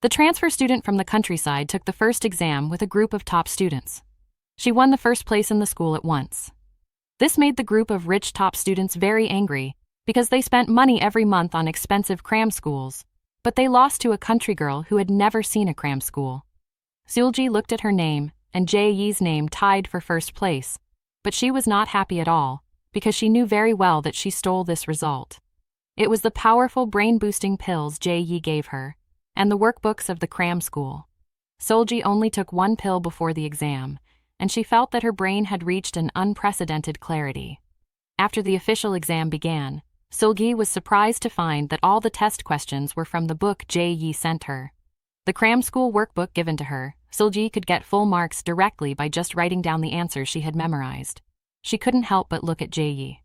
The transfer student from the countryside took the first exam with a group of top students. She won the first place in the school at once. This made the group of rich top students very angry because they spent money every month on expensive cram schools, but they lost to a country girl who had never seen a cram school. Seul-gi looked at her name, and Jae-yi's name tied for first place, but she was not happy at all because she knew very well that she stole this result. It was the powerful brain-boosting pills Jae-yi gave her, and the workbooks of the cram school. Seul-gi only took one pill before the exam, and she felt that her brain had reached an unprecedented clarity. After the official exam began, Seul-gi was surprised to find that all the test questions were from the book Jae-yi sent her. The cram school workbook given to her, Seul-gi could get full marks directly by just writing down the answers she had memorized. She couldn't help but look at Jae-yi.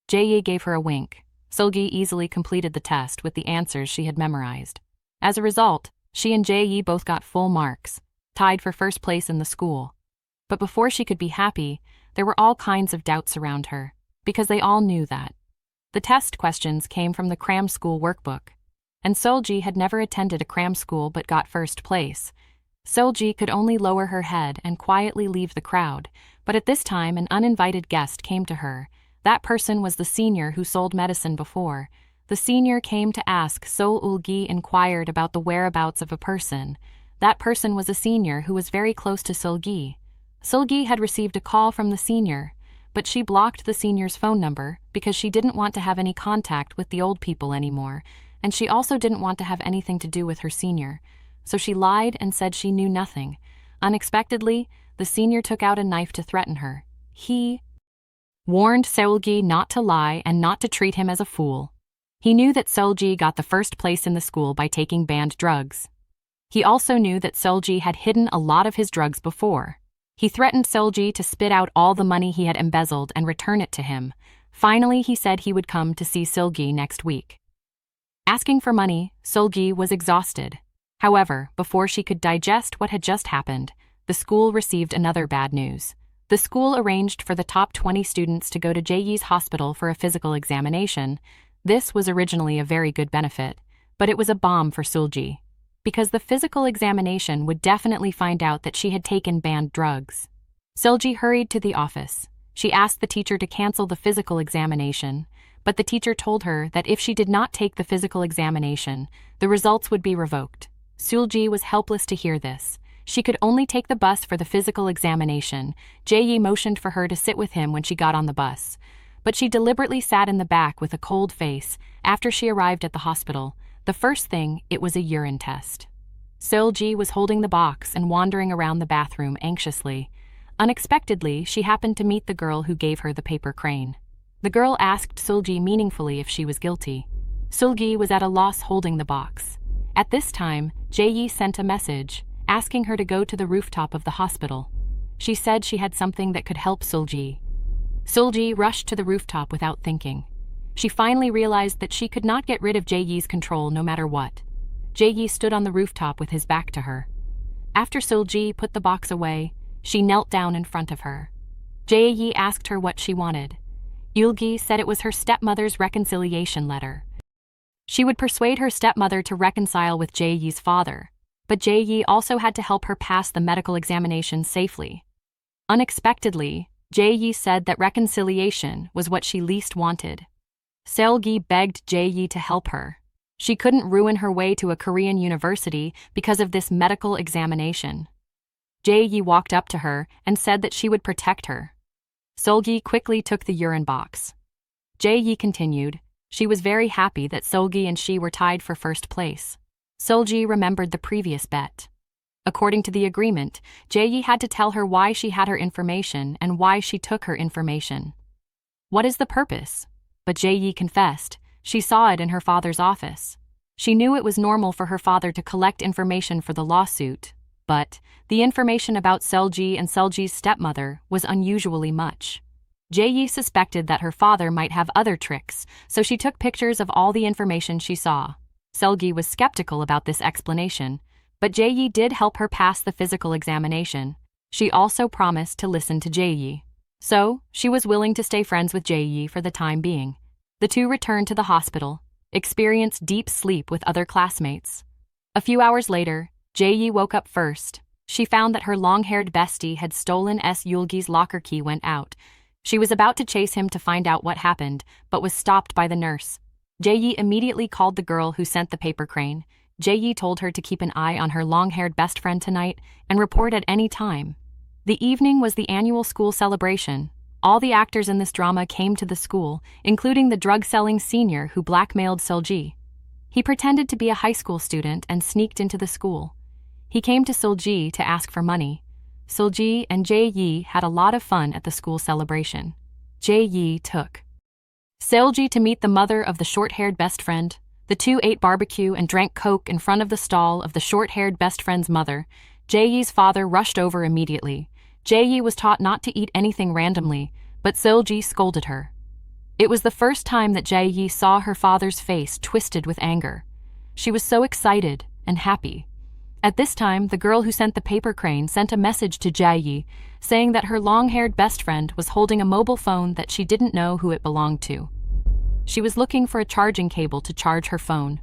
Jae-yi gave her a wink. Seul-gi easily completed the test with the answers she had memorized. As a result, she and Jae-yi both got full marks, tied for first place in the school. But before she could be happy, there were all kinds of doubts around her, because they all knew that the test questions came from the cram school workbook, and Seul-gi had never attended a cram school but got first place. Seul-gi could only lower her head and quietly leave the crowd, but at this time an uninvited guest came to her. That person was the senior who sold medicine before. The senior came to ask. Seul-gi inquired about the whereabouts of a person. That person was a senior who was very close to Seul-gi. Seul-gi had received a call from the senior, but she blocked the senior's phone number because she didn't want to have any contact with the old people anymore, and she also didn't want to have anything to do with her senior. So she lied and said she knew nothing. Unexpectedly, the senior took out a knife to threaten her. He warned Seul-gi not to lie and not to treat him as a fool. He knew that Seul-gi got the first place in the school by taking banned drugs. He also knew that Seul-gi had hidden a lot of his drugs before. He threatened Seul-gi to spit out all the money he had embezzled and return it to him. Finally, he said he would come to see Seul-gi next week. Asking for money, Seul-gi was exhausted. However, before she could digest what had just happened, the school received another bad news. The school arranged for the top 20 students to go to Jae-yi's hospital for a physical examination. This was originally a very good benefit, but it was a bomb for Seul-gi, because the physical examination would definitely find out that she had taken banned drugs. Seul-gi hurried to the office. She asked the teacher to cancel the physical examination, but the teacher told her that if she did not take the physical examination, the results would be revoked. Seul-gi was helpless to hear this. She could only take the bus for the physical examination. Jae-yi motioned for her to sit with him when she got on the bus, but she deliberately sat in the back with a cold face. After she arrived at the hospital, the first thing, it was a urine test. Seul-gi was holding the box and wandering around the bathroom anxiously. Unexpectedly, she happened to meet the girl who gave her the paper crane. The girl asked Seul-gi meaningfully if she was guilty. Seul-gi was at a loss holding the box. At this time, Jae-yi sent a message, asking her to go to the rooftop of the hospital. She said she had something that could help Seul-gi. Seul-gi rushed to the rooftop without thinking. She finally realized that she could not get rid of Jae-yi's control no matter what. Jae-yi stood on the rooftop with his back to her. After Seul-gi put the box away, she knelt down in front of her. Jae-yi asked her what she wanted. Seul-gi said it was her stepmother's reconciliation letter. She would persuade her stepmother to reconcile with Jae-yi's father, but Jae-yi also had to help her pass the medical examination safely. Unexpectedly, Jae-yi said that reconciliation was what she least wanted. Seul-gi begged Jae-yi to help her. She couldn't ruin her way to a Korean university because of this medical examination. Jae-yi walked up to her and said that she would protect her. Seul-gi quickly took the urine box. Jae-yi continued. She was very happy that Seul-gi and she were tied for first place. Seul-gi remembered the previous bet. According to the agreement, Jae-yi had to tell her why she had her information and why she took her information. What is the purpose? But Jae-yi confessed. She saw it in her father's office. She knew it was normal for her father to collect information for the lawsuit, but the information about Seul-gi and Seul-gi's stepmother was unusually much. Jae-yi suspected that her father might have other tricks, so she took pictures of all the information she saw. Seul-gi was skeptical about this explanation, but Jae-yi did help her pass the physical examination. She also promised to listen to Jae-yi. So, she was willing to stay friends with Jae-yi for the time being. The two returned to the hospital, experienced deep sleep with other classmates. A few hours later, Jae-yi woke up first. She found that her long-haired bestie had stolen Seul-gi's locker key went out. She was about to chase him to find out what happened, but was stopped by the nurse. Jae-yi immediately called the girl who sent the paper crane. Jae-yi told her to keep an eye on her long-haired best friend tonight and report at any time. The evening was the annual school celebration. All the actors in this drama came to the school, including the drug-selling senior who blackmailed Seul-gi. He pretended to be a high school student and sneaked into the school. He came to Seul-gi to ask for money. Seul-gi and Jae-yi had a lot of fun at the school celebration. Jae-yi took Seul-gi to meet the mother of the short-haired best friend. The two ate barbecue and drank Coke in front of the stall of the short-haired best friend's mother. Jae-yi's father rushed over immediately. Jae-yi was taught not to eat anything randomly, but Seul-gi scolded her. It was the first time that Jae-yi saw her father's face twisted with anger. She was so excited and happy. At this time, the girl who sent the paper crane sent a message to Jae-yi, saying that her long-haired best friend was holding a mobile phone that she didn't know who it belonged to. She was looking for a charging cable to charge her phone.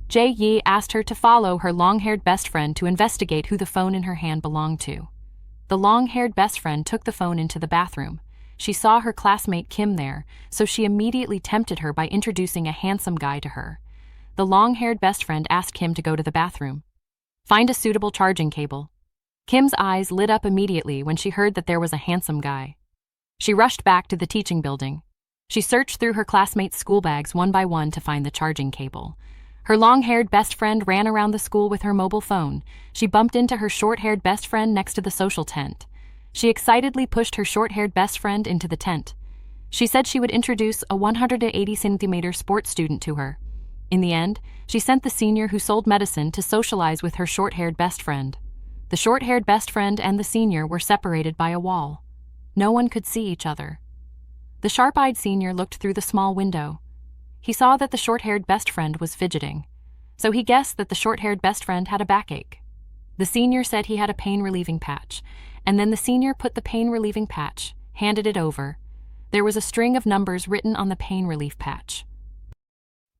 Jae-yi asked her to follow her long-haired best friend to investigate who the phone in her hand belonged to. The long-haired best friend took the phone into the bathroom. She saw her classmate Kim there, so she immediately tempted her by introducing a handsome guy to her. The long-haired best friend asked Kim to go to the bathroom. Find a suitable charging cable. Kim's eyes lit up immediately when she heard that there was a handsome guy. She rushed back to the teaching building. She searched through her classmates' school bags one by one to find the charging cable. Her long-haired best friend ran around the school with her mobile phone. She bumped into her short-haired best friend next to the social tent. She excitedly pushed her short-haired best friend into the tent. She said she would introduce a 180-centimeter sports student to her. In the end, she sent the senior who sold medicine to socialize with her short-haired best friend. The short-haired best friend and the senior were separated by a wall. No one could see each other. The sharp-eyed senior looked through the small window. He saw that the short-haired best friend was fidgeting, so he guessed that the short-haired best friend had a backache. The senior said he had a pain-relieving patch, and then the senior put the pain-relieving patch, handed it over. There was a string of numbers written on the pain relief patch.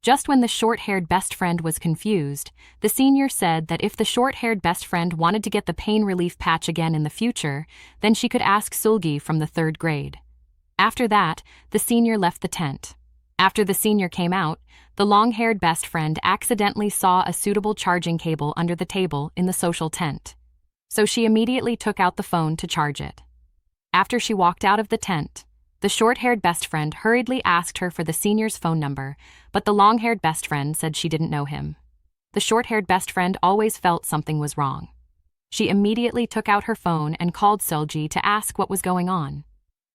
Just when the short-haired best friend was confused, the senior said that if the short-haired best friend wanted to get the pain relief patch again in the future, then she could ask Seul-gi from the 3rd grade. After that, the senior left the tent. After the senior came out, the long-haired best friend accidentally saw a suitable charging cable under the table in the social tent. So she immediately took out the phone to charge it. After she walked out of the tent, the short-haired best friend hurriedly asked her for the senior's phone number, but the long-haired best friend said she didn't know him. The short-haired best friend always felt something was wrong. She immediately took out her phone and called Seul-gi to ask what was going on.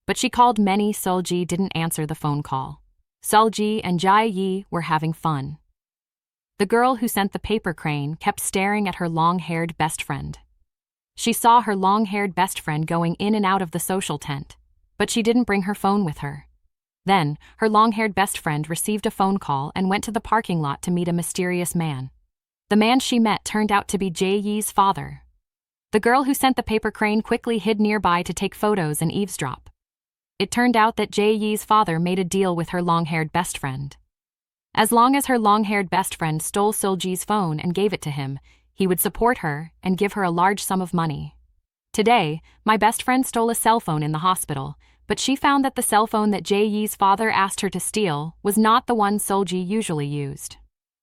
But she called many. Seul-gi didn't answer the phone call. Seul-gi and Jae-yi were having fun. The girl who sent the paper crane kept staring at her long-haired best friend. She saw her long-haired best friend going in and out of the social tent, but she didn't bring her phone with her. Then, her long-haired best friend received a phone call and went to the parking lot to meet a mysterious man. The man she met turned out to be Jae-yi's father. The girl who sent the paper crane quickly hid nearby to take photos and eavesdrop. It turned out that Jae-yi's father made a deal with her long-haired best friend. As long as her long-haired best friend stole Seul-gi's phone and gave it to him, he would support her and give her a large sum of money. Today, my best friend stole a cell phone in the hospital, but she found that the cell phone that Jae-yi's father asked her to steal was not the one Seul-gi usually used.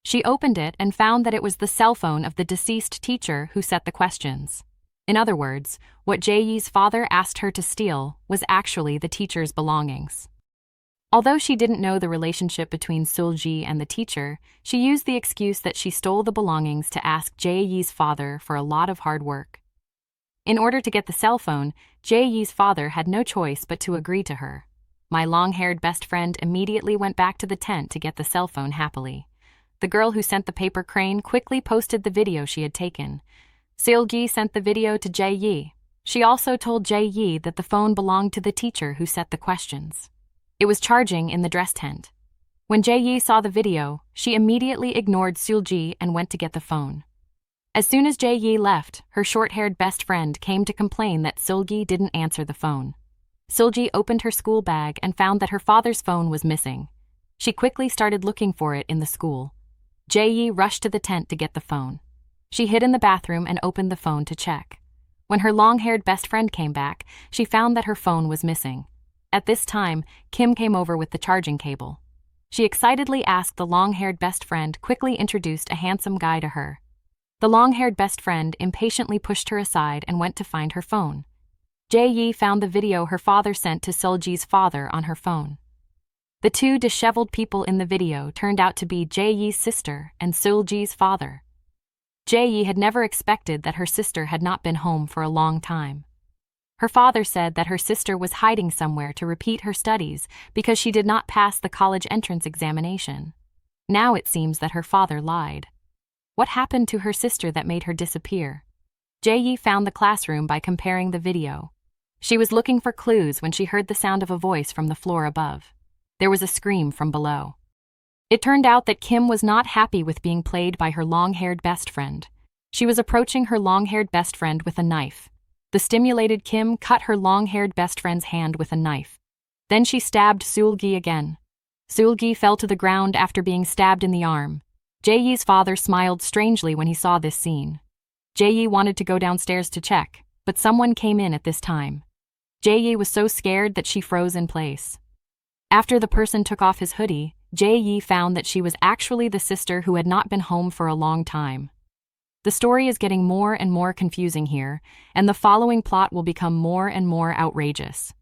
She opened it and found that it was the cell phone of the deceased teacher who set the questions. In other words, what Jae-yi's father asked her to steal was actually the teacher's belongings. Although she didn't know the relationship between Seul-gi and the teacher, she used the excuse that she stole the belongings to ask Jae-yi's father for a lot of hard work. In order to get the cell phone, Jae-yi's father had no choice but to agree to her. My long-haired best friend immediately went back to the tent to get the cell phone happily. The girl who sent the paper crane quickly posted the video she had taken. Seul-gi sent the video to Jae-yi. She also told Jae-yi that the phone belonged to the teacher who set the questions. It was charging in the dress tent. When Jae-yi saw the video, she immediately ignored Seul-gi and went to get the phone. As soon as Jae-yi left, her short-haired best friend came to complain that Seul-gi didn't answer the phone. Seul-gi opened her school bag and found that her father's phone was missing. She quickly started looking for it in the school. Jae-yi rushed to the tent to get the phone. She hid in the bathroom and opened the phone to check. When her long-haired best friend came back, she found that her phone was missing. At this time, Kim came over with the charging cable. She excitedly asked the long-haired best friend, quickly introduced a handsome guy to her. The long-haired best friend impatiently pushed her aside and went to find her phone. Jae-yi found the video her father sent to Seul-gi's father on her phone. The two disheveled people in the video turned out to be Jae-yi's sister and Seul-gi's father. Jae-yi had never expected that her sister had not been home for a long time. Her father said that her sister was hiding somewhere to repeat her studies because she did not pass the college entrance examination. Now it seems that her father lied. What happened to her sister that made her disappear? Jae-yi found the classroom by comparing the video. She was looking for clues when she heard the sound of a voice from the floor above. There was a scream from below. It turned out that Kim was not happy with being played by her long-haired best friend. She was approaching her long-haired best friend with a knife. The stimulated Kim cut her long-haired best friend's hand with a knife. Then she stabbed Seul-gi again. Seul-gi fell to the ground after being stabbed in the arm. Jae-yi's father smiled strangely when he saw this scene. Jae-yi wanted to go downstairs to check, but someone came in at this time. Jae-yi was so scared that she froze in place. After the person took off his hoodie, Jae-yi found that she was actually the sister who had not been home for a long time. The story is getting more and more confusing here, and the following plot will become more and more outrageous.